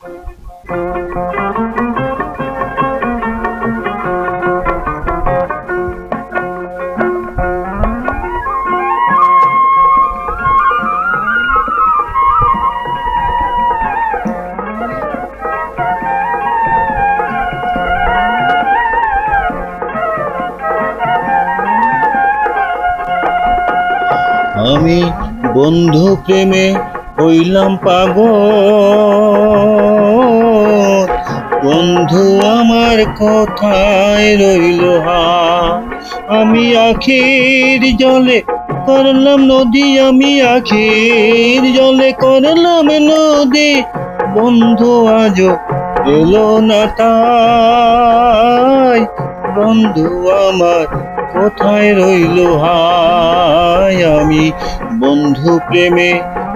আমি বন্ধু প্রেমে হইলাম পাগল, বন্ধু আমার কোথায় রইল হাত। আমি আখির জলে করলাম নদী, আমি আখির জলে করলাম নদী, বন্ধু আজও এলো না তাই। বন্ধু আমার কোথায় রইল হায়। আমি বন্ধু প্রেমে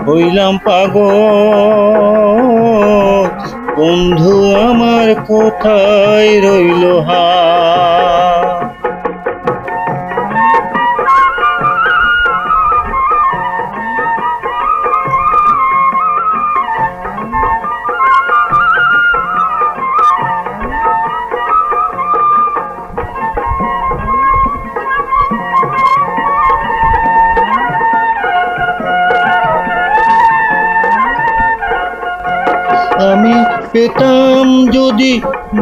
হইলাম পাগল, বন্ধু আমার কোথায় রইল হায়। আমি পেতাম যদি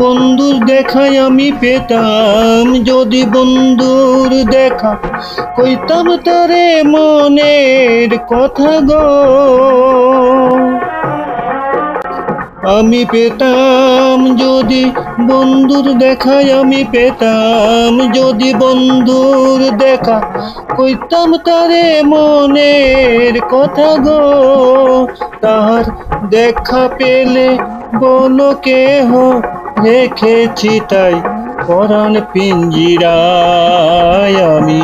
বন্ধুর দেখায়, আমি পেতাম যদি বন্ধুর দেখা, কইতাম তারে মনের কথা গো। আমি পেতাম যদি বন্ধুর দেখায়, আমি পেতাম যদি বন্ধুর দেখা, কইতাম তারে মনের কথা গো। তাহার দেখা পেলে বলো কেহ, রেখেছি তাই পরাণ পিঞ্জিরায়। আমি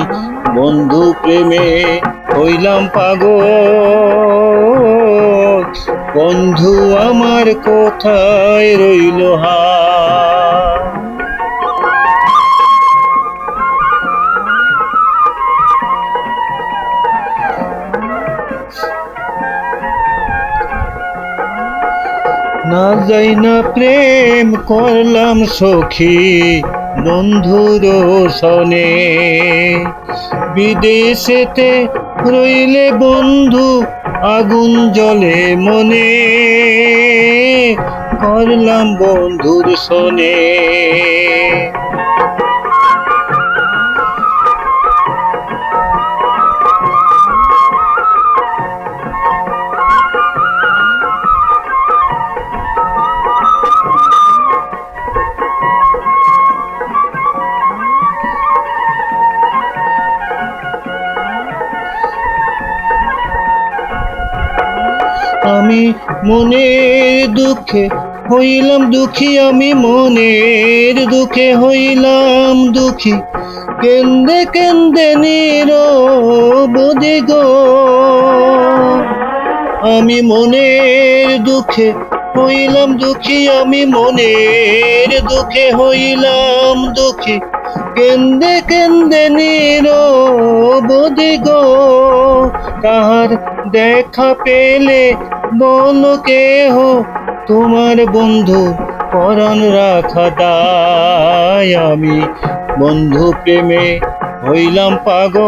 বন্ধু প্রেমে হইলাম পাগল, বন্ধু আমার কোথায় রইল হায়। না যাই না প্রেম করলাম সখী বন্ধুর সনে, বিদেশেতে রইলে বন্ধু আগুন জ্বলে মনে, করলাম বন্ধুর সনে। আমি মনের দুঃখে হইলাম দুঃখী, আমি মনের দুঃখে হইলাম দুঃখী, কেন্দে কেন্দে নিরবধি গো। আমি মনের দুঃখে হইলাম দুঃখী, আমি মনের দুঃখে হইলাম দুঃখী, কেন্দে কেন্দে নিরবধি গো। কাহার দেখা পেলে বলো কেহ, তোমার বন্ধু পরাণ রাখা দায়। আমি বন্ধু প্রেমে হইলাম পাগল,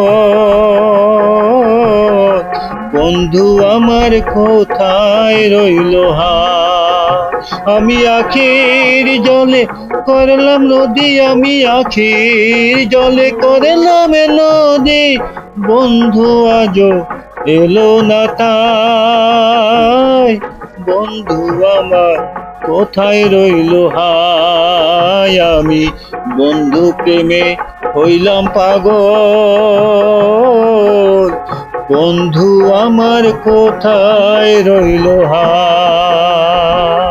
বন্ধু আমার কোথায় রইল হায়। আমি আখির জলে করলাম নদী, আমি আখির জলে করলাম নদী, বন্ধু আজও এলো না তাই। বন্ধু আমার কোথায় রইল হায়। আমি বন্ধু প্রেমে হইলাম পাগল, বন্ধু আমার কোথায় রইল হায়।